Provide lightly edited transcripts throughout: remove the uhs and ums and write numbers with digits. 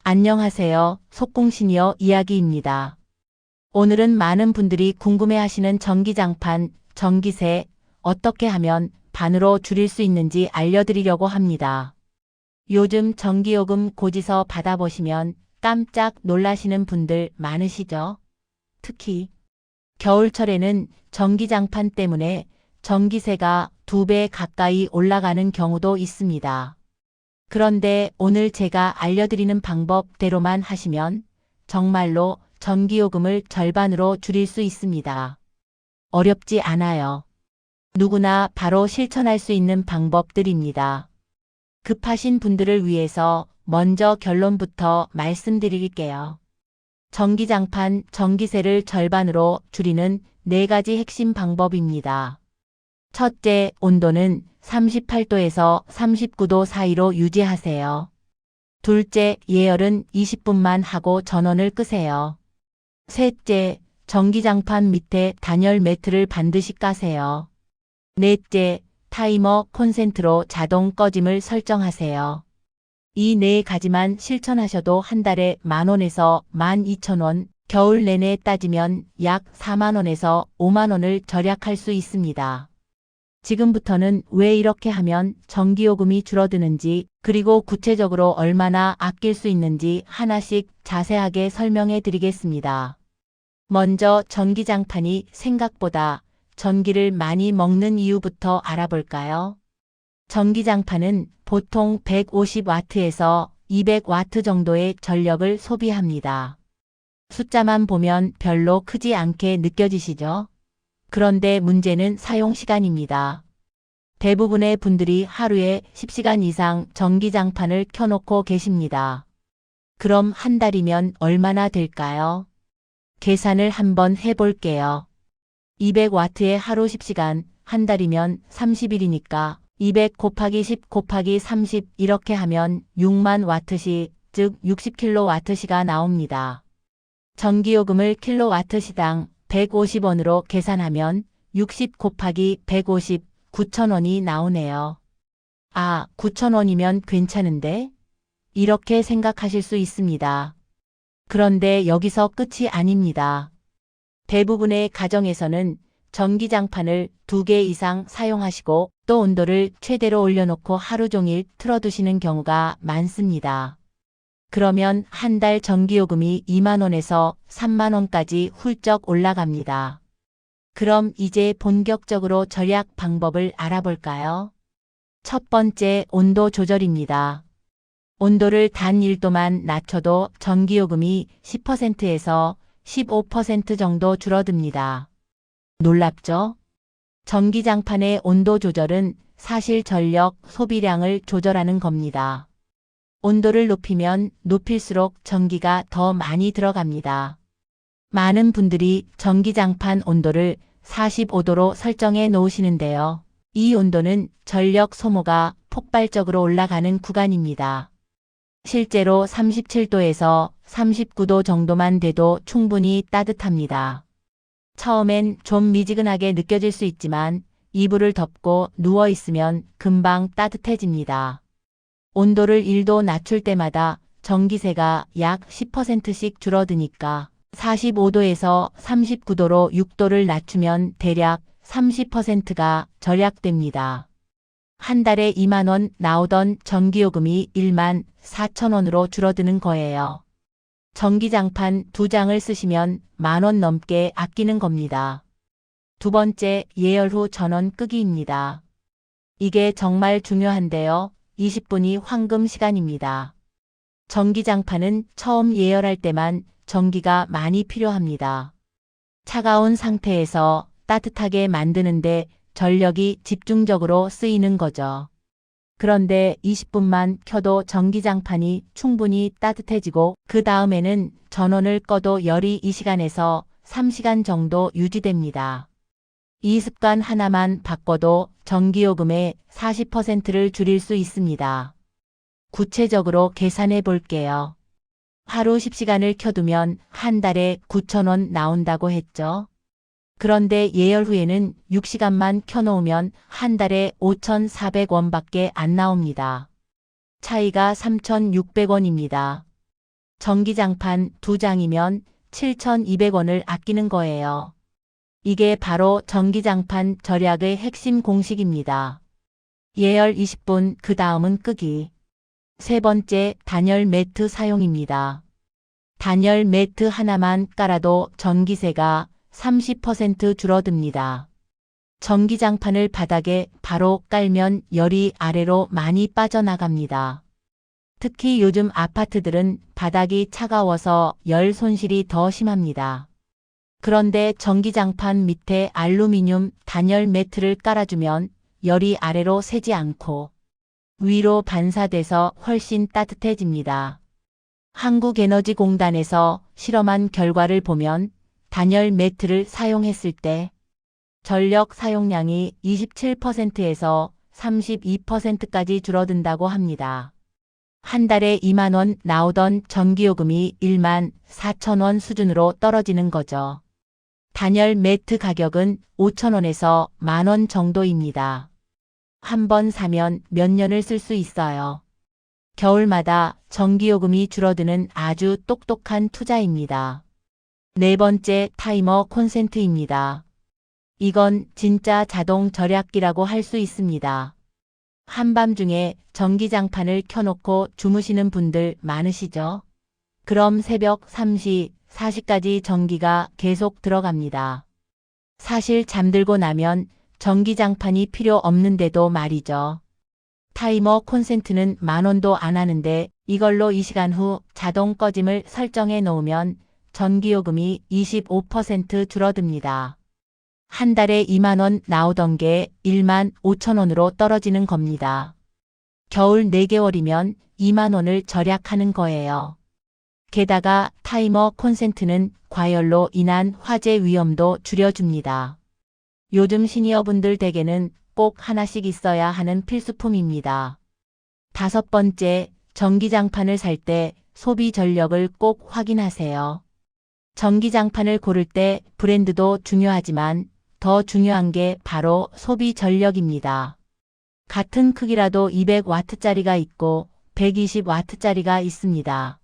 안녕하세요. 속공시니어 이야기입니다. 오늘은 많은 분들이 궁금해하시는 전기장판, 전기세 어떻게 하면 반으로 줄일 수 있는지 알려드리려고 합니다. 요즘 전기요금 고지서 받아보시면 깜짝 놀라시는 분들 많으시죠? 특히 겨울철에는 전기장판 때문에 전기세가 2배 가까이 올라가는 경우도 있습니다. 그런데 오늘 제가 알려드리는 방법대로만 하시면 정말로 전기요금을 절반으로 줄일 수 있습니다. 어렵지 않아요. 누구나 바로 실천할 수 있는 방법들입니다. 급하신 분들을 위해서 먼저 결론부터 말씀드릴게요. 전기장판, 전기세를 절반으로 줄이는 4가지 핵심 방법입니다. 첫째, 온도는 38도에서 39도 사이로 유지하세요. 둘째, 예열은 20분만 하고 전원을 끄세요. 셋째, 전기장판 밑에 단열 매트를 반드시 까세요. 넷째, 타이머 콘센트로 자동 꺼짐을 설정하세요. 이 4가지만 실천하셔도 한 달에 10,000원에서 12,000원, 겨울 내내 따지면 약 40,000원에서 50,000원을 절약할 수 있습니다. 지금부터는 왜 이렇게 하면 전기요금이 줄어드는지, 그리고 구체적으로 얼마나 아낄 수 있는지 하나씩 자세하게 설명해 드리겠습니다. 먼저 전기장판이 생각보다 전기를 많이 먹는 이유부터 알아볼까요? 전기장판은 보통 150W에서 200W 정도의 전력을 소비합니다. 숫자만 보면 별로 크지 않게 느껴지시죠? 그런데 문제는 사용 시간입니다. 대부분의 분들이 하루에 10시간 이상 전기장판을 켜놓고 계십니다. 그럼 한 달이면 얼마나 될까요? 계산을 한번 해볼게요. 200W에 하루 10시간, 한 달이면 30일이니까 200 곱하기 10 곱하기 30 이렇게 하면 6만 와트시, 즉 60kWh가 나옵니다. 전기요금을 킬로와트시당 150원으로 계산하면 60 곱하기 150, 9,000원이 나오네요. 아, 9,000원이면 괜찮은데? 이렇게 생각하실 수 있습니다. 그런데 여기서 끝이 아닙니다. 대부분의 가정에서는 전기장판을 2개 이상 사용하시고 또 온도를 최대로 올려놓고 하루 종일 틀어두시는 경우가 많습니다. 그러면 한 달 전기요금이 2만원에서 3만원까지 훌쩍 올라갑니다. 그럼 이제 본격적으로 절약 방법을 알아볼까요? 첫 번째, 온도 조절입니다. 온도를 단 1도만 낮춰도 전기요금이 10%에서 15% 정도 줄어듭니다. 놀랍죠? 전기장판의 온도 조절은 사실 전력 소비량을 조절하는 겁니다. 온도를 높이면 높일수록 전기가 더 많이 들어갑니다. 많은 분들이 전기장판 온도를 45도로 설정해 놓으시는데요. 이 온도는 전력 소모가 폭발적으로 올라가는 구간입니다. 실제로 37도에서 39도 정도만 돼도 충분히 따뜻합니다. 처음엔 좀 미지근하게 느껴질 수 있지만 이불을 덮고 누워 있으면 금방 따뜻해집니다. 온도를 1도 낮출 때마다 전기세가 약 10%씩 줄어드니까 45도에서 39도로 6도를 낮추면 대략 30%가 절약됩니다. 한 달에 2만원 나오던 전기요금이 1만 4천원으로 줄어드는 거예요. 전기장판 2장을 쓰시면 10,000원 넘게 아끼는 겁니다. 두 번째, 예열 후 전원 끄기입니다. 이게 정말 중요한데요. 20분이 황금 시간입니다. 전기장판은 처음 예열할 때만 전기가 많이 필요합니다. 차가운 상태에서 따뜻하게 만드는데 전력이 집중적으로 쓰이는 거죠. 그런데 20분만 켜도 전기장판이 충분히 따뜻해지고 그 다음에는 전원을 꺼도 열이 2시간에서 3시간 정도 유지됩니다. 이 습관 하나만 바꿔도 전기요금의 40%를 줄일 수 있습니다. 구체적으로 계산해 볼게요. 하루 10시간을 켜두면 한 달에 9,000원 나온다고 했죠. 그런데 예열 후에는 6시간만 켜놓으면 한 달에 5,400원밖에 안 나옵니다. 차이가 3,600원입니다. 전기장판 2장이면 7,200원을 아끼는 거예요. 이게 바로 전기장판 절약의 핵심 공식입니다. 예열 20분, 그 다음은 끄기. 세 번째, 단열 매트 사용입니다. 단열 매트 하나만 깔아도 전기세가 30% 줄어듭니다. 전기장판을 바닥에 바로 깔면 열이 아래로 많이 빠져나갑니다. 특히 요즘 아파트들은 바닥이 차가워서 열 손실이 더 심합니다. 그런데 전기장판 밑에 알루미늄 단열 매트를 깔아주면 열이 아래로 새지 않고 위로 반사돼서 훨씬 따뜻해집니다. 한국에너지공단에서 실험한 결과를 보면 단열 매트를 사용했을 때 전력 사용량이 27%에서 32%까지 줄어든다고 합니다. 한 달에 2만 원 나오던 전기요금이 1만 4천 원 수준으로 떨어지는 거죠. 단열 매트 가격은 5천 원에서 만 원 정도입니다. 한 번 사면 몇 년을 쓸 수 있어요. 겨울마다 전기요금이 줄어드는 아주 똑똑한 투자입니다. 네 번째, 타이머 콘센트입니다. 이건 진짜 자동 절약기라고 할 수 있습니다. 한밤중에 전기장판을 켜놓고 주무시는 분들 많으시죠? 그럼 새벽 3시, 4시까지 전기가 계속 들어갑니다. 사실 잠들고 나면 전기장판이 필요 없는데도 말이죠. 타이머 콘센트는 만 원도 안 하는데 이걸로 2시간 후 자동 꺼짐을 설정해 놓으면 전기요금이 25% 줄어듭니다. 한 달에 2만 원 나오던 게 1만 5천 원으로 떨어지는 겁니다. 겨울 4개월이면 2만 원을 절약하는 거예요. 게다가 타이머 콘센트는 과열로 인한 화재 위험도 줄여줍니다. 요즘 시니어분들 댁에는 꼭 하나씩 있어야 하는 필수품입니다. 다섯 번째, 전기장판을 살 때 소비 전력을 꼭 확인하세요. 전기장판을 고를 때 브랜드도 중요하지만 더 중요한 게 바로 소비 전력입니다. 같은 크기라도 200와트짜리가 있고 120와트짜리가 있습니다.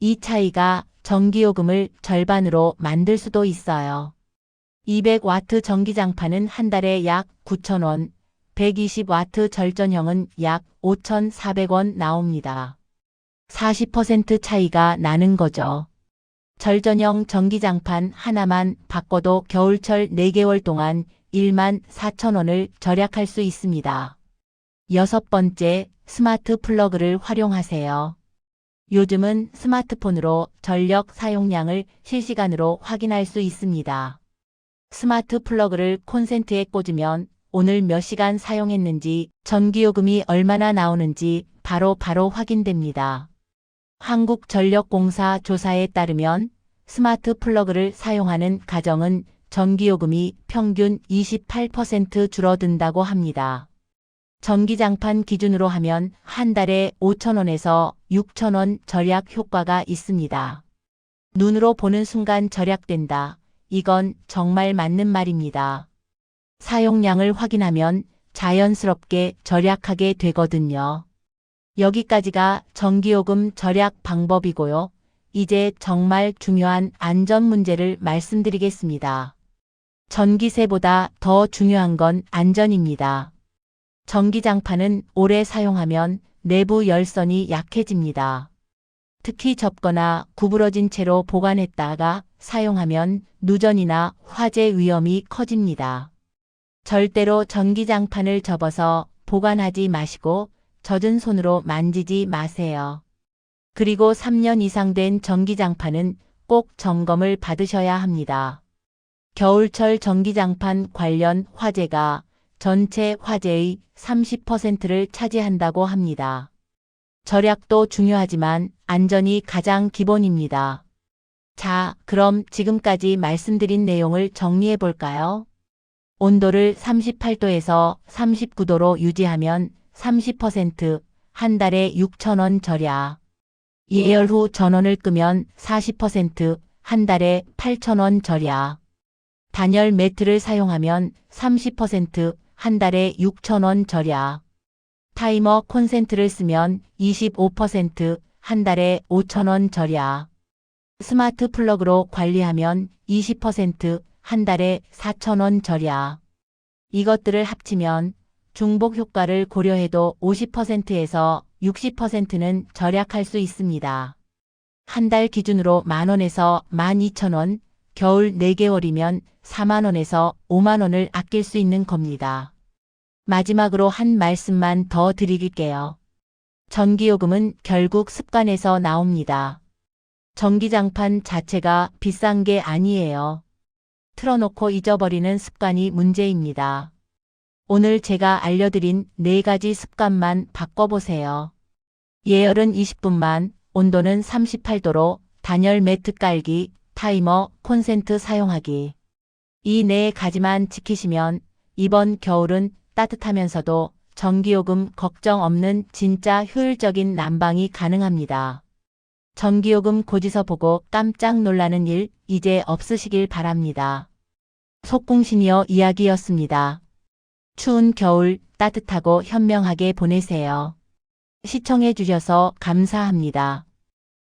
이 차이가 전기요금을 절반으로 만들 수도 있어요. 200와트 전기장판은 한 달에 약 9,000원, 120와트 절전형은 약 5,400원 나옵니다. 40% 차이가 나는 거죠. 절전형 전기장판 하나만 바꿔도 겨울철 4개월 동안 1만 4천 원을 절약할 수 있습니다. 여섯 번째, 스마트 플러그를 활용하세요. 요즘은 스마트폰으로 전력 사용량을 실시간으로 확인할 수 있습니다. 스마트 플러그를 콘센트에 꽂으면 오늘 몇 시간 사용했는지, 전기요금이 얼마나 나오는지 바로 확인됩니다. 한국전력공사 조사에 따르면 스마트 플러그를 사용하는 가정은 전기요금이 평균 28% 줄어든다고 합니다. 전기장판 기준으로 하면 한 달에 5천 원에서 6천 원 절약 효과가 있습니다. 눈으로 보는 순간 절약된다. 이건 정말 맞는 말입니다. 사용량을 확인하면 자연스럽게 절약하게 되거든요. 여기까지가 전기요금 절약 방법이고요. 이제 정말 중요한 안전 문제를 말씀드리겠습니다. 전기세보다 더 중요한 건 안전입니다. 전기장판은 오래 사용하면 내부 열선이 약해집니다. 특히 접거나 구부러진 채로 보관했다가 사용하면 누전이나 화재 위험이 커집니다. 절대로 전기장판을 접어서 보관하지 마시고 젖은 손으로 만지지 마세요. 그리고 3년 이상 된 전기장판은 꼭 점검을 받으셔야 합니다. 겨울철 전기장판 관련 화재가 전체 화재의 30%를 차지한다고 합니다. 절약도 중요하지만 안전이 가장 기본입니다. 자, 그럼 지금까지 말씀드린 내용을 정리해 볼까요? 온도를 38도에서 39도로 유지하면 30%, 한 달에 6,000원 절약. 예열 후 전원을 끄면 40%, 한 달에 8,000원 절약. 단열 매트를 사용하면 30%, 한 달에 6,000원 절약. 타이머 콘센트를 쓰면 25%, 한 달에 5,000원 절약. 스마트 플러그로 관리하면 20%, 한 달에 4,000원 절약. 이것들을 합치면 중복 효과를 고려해도 50%에서 60%는 절약할 수 있습니다. 한 달 기준으로 만원에서 12,000원, 겨울 4개월이면 4만원에서 5만원을 아낄 수 있는 겁니다. 마지막으로 한 말씀만 더 드릴게요. 전기요금은 결국 습관에서 나옵니다. 전기장판 자체가 비싼 게 아니에요. 틀어놓고 잊어버리는 습관이 문제입니다. 오늘 제가 알려드린 4가지 습관만 바꿔보세요. 예열은 20분만, 온도는 38도로, 단열 매트 깔기, 타이머, 콘센트 사용하기. 이 4가지만 지키시면 이번 겨울은 따뜻하면서도 전기요금 걱정 없는 진짜 효율적인 난방이 가능합니다. 전기요금 고지서 보고 깜짝 놀라는 일 이제 없으시길 바랍니다. 속궁시니어 이야기였습니다. 추운 겨울 따뜻하고 현명하게 보내세요. 시청해 주셔서 감사합니다.